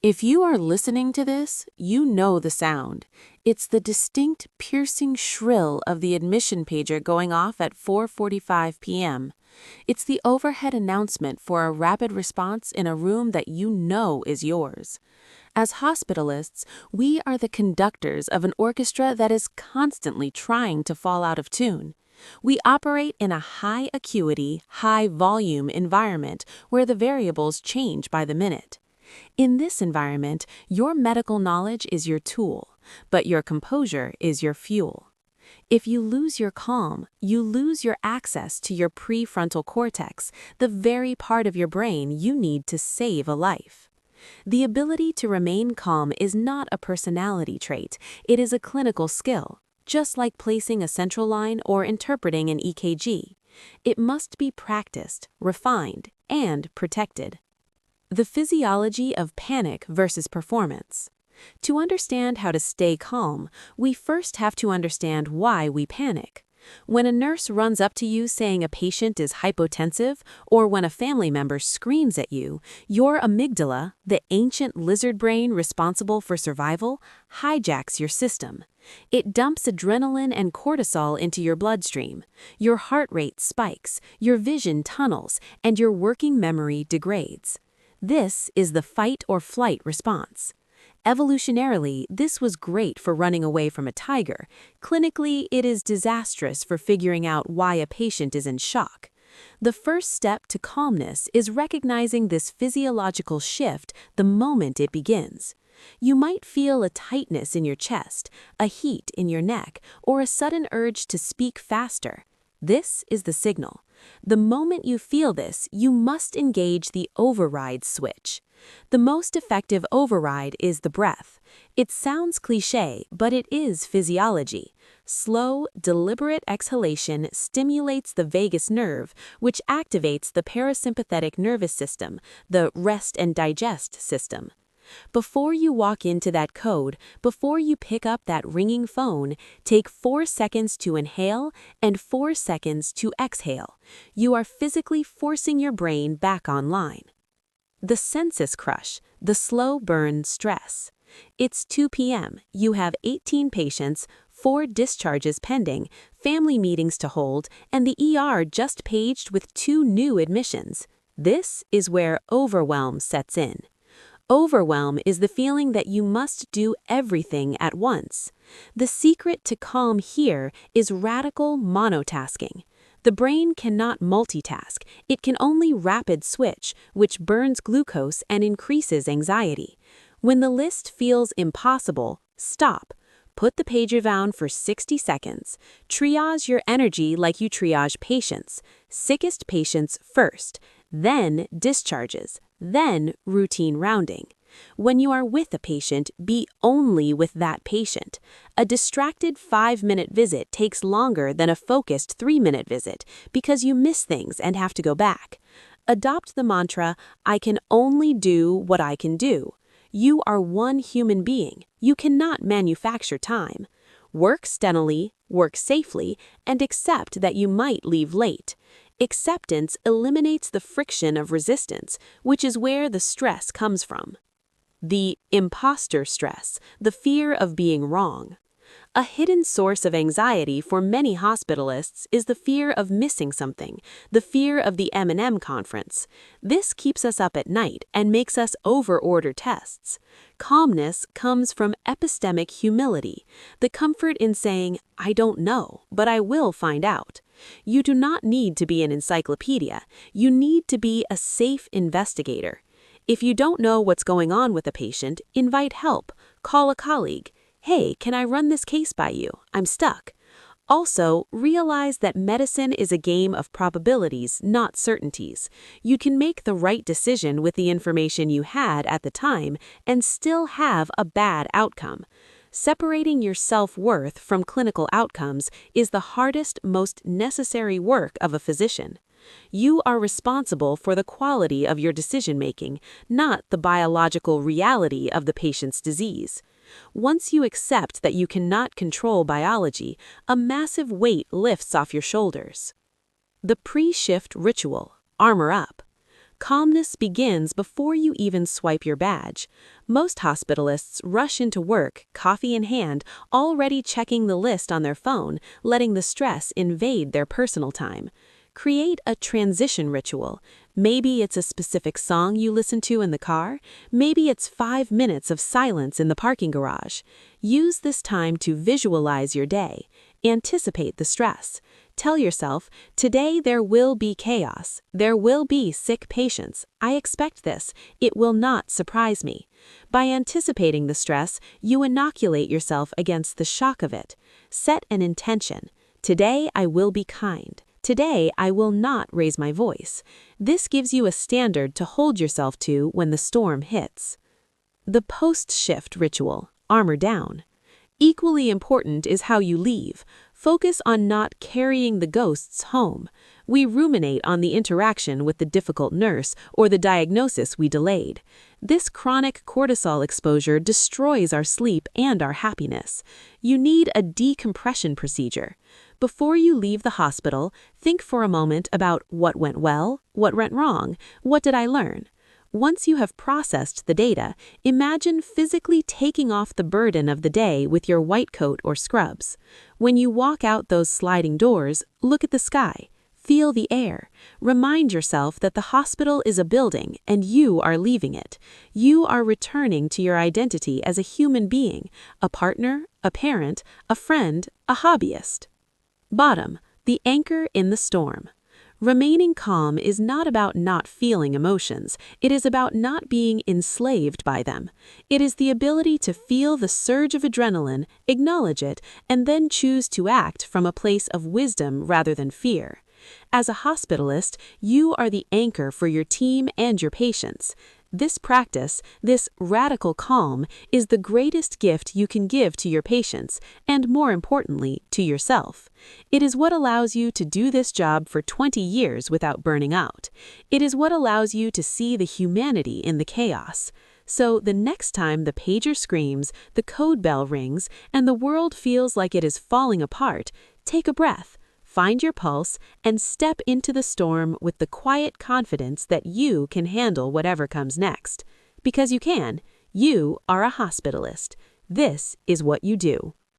If you are listening to this, you know the sound. It's the distinct, piercing shrill of the admission pager going off at 4:45 p.m. It's the overhead announcement for a rapid response in a room that you know is yours. As hospitalists, we are the conductors of an orchestra that is constantly trying to fall out of tune. We operate in a high acuity, high volume environment where the variables change by the minute. In this environment, your medical knowledge is your tool, but your composure is your fuel. If you lose your calm, you lose your access to your prefrontal cortex, the very part of your brain you need to save a life. The ability to remain calm is not a personality trait, it is a clinical skill, just like placing a central line or interpreting an EKG. It must be practiced, refined, and protected. The physiology of panic versus performance. To understand how to stay calm, we first have to understand why we panic. When a nurse runs up to you saying a patient is hypotensive, or when a family member screams at you, your amygdala, the ancient lizard brain responsible for survival, hijacks your system. It dumps adrenaline and cortisol into your bloodstream. Your heart rate spikes, your vision tunnels, and your working memory degrades. This is the fight or flight response. Evolutionarily, this was great for running away from a tiger. Clinically, it is disastrous for figuring out why a patient is in shock. The first step to calmness is recognizing this physiological shift the moment it begins. You might feel a tightness in your chest, a heat in your neck, or a sudden urge to speak faster. This is the signal. The moment you feel this, you must engage the override switch. The most effective override is the breath. It sounds cliché, but it is physiology. Slow, deliberate exhalation stimulates the vagus nerve, which activates the parasympathetic nervous system, the rest and digest system. Before you walk into that code, before you pick up that ringing phone, take 4 seconds to inhale and 4 seconds to exhale. You are physically forcing your brain back online. The census crush, the slow burn stress. It's 2 p.m., you have 18 patients, 4 discharges pending, family meetings to hold, and the ER just paged with 2 new admissions. This is where overwhelm sets in. Overwhelm is the feeling that you must do everything at once. The secret to calm here is radical monotasking. The brain cannot multitask, it can only rapid switch, which burns glucose and increases anxiety. When the list feels impossible, stop. Put the pager down for 60 seconds. Triage your energy like you triage patients. Sickest patients first, then discharges, then routine rounding. When you are with a patient, be only with that patient. A distracted 5-minute visit takes longer than a focused 3-minute visit because you miss things and have to go back. Adopt the mantra, I can only do what I can do. You are one human being. You cannot manufacture time. Work steadily, work safely, and accept that you might leave late. Acceptance eliminates the friction of resistance, which is where the stress comes from. The imposter stress, the fear of being wrong. A hidden source of anxiety for many hospitalists is the fear of missing something, the fear of the M&M conference. This keeps us up at night and makes us over-order tests. Calmness comes from epistemic humility, the comfort in saying, I don't know, but I will find out. You do not need to be an encyclopedia. You need to be a safe investigator. If you don't know what's going on with a patient, invite help. Call a colleague. Hey, can I run this case by you? I'm stuck. Also, realize that medicine is a game of probabilities, not certainties. You can make the right decision with the information you had at the time and still have a bad outcome. Separating your self-worth from clinical outcomes is the hardest, most necessary work of a physician. You are responsible for the quality of your decision-making, not the biological reality of the patient's disease. Once you accept that you cannot control biology, a massive weight lifts off your shoulders. The pre-shift ritual, armor up. Calmness begins before you even swipe your badge. Most hospitalists rush into work, coffee in hand, already checking the list on their phone, letting the stress invade their personal time. Create a transition ritual. Maybe it's a specific song you listen to in the car. Maybe it's 5 minutes of silence in the parking garage. Use this time to visualize your day. Anticipate the stress. Tell yourself, today there will be chaos. There will be sick patients. I expect this. It will not surprise me. By anticipating the stress, you inoculate yourself against the shock of it. Set an intention. Today I will be kind. Today I will not raise my voice. This gives you a standard to hold yourself to when the storm hits. The post-shift ritual, armor down. Equally important is how you leave. Focus on not carrying the ghosts home. We ruminate on the interaction with the difficult nurse or the diagnosis we delayed. This chronic cortisol exposure destroys our sleep and our happiness. You need a decompression procedure. Before you leave the hospital, think for a moment about what went well, what went wrong, what did I learn? Once you have processed the data, imagine physically taking off the burden of the day with your white coat or scrubs. When you walk out those sliding doors, look at the sky. Feel the air. Remind yourself that the hospital is a building and you are leaving it. You are returning to your identity as a human being, a partner, a parent, a friend, a hobbyist. Bottom, the anchor in the storm. Remaining calm is not about not feeling emotions. It is about not being enslaved by them. It is the ability to feel the surge of adrenaline, acknowledge it, and then choose to act from a place of wisdom rather than fear. As a hospitalist, you are the anchor for your team and your patients. This practice, this radical calm, is the greatest gift you can give to your patients, and more importantly, to yourself. It is what allows you to do this job for 20 years without burning out. It is what allows you to see the humanity in the chaos. So the next time the pager screams, the code bell rings, and the world feels like it is falling apart, take a breath. Find your pulse and step into the storm with the quiet confidence that you can handle whatever comes next. Because you can. You are a hospitalist. This is what you do.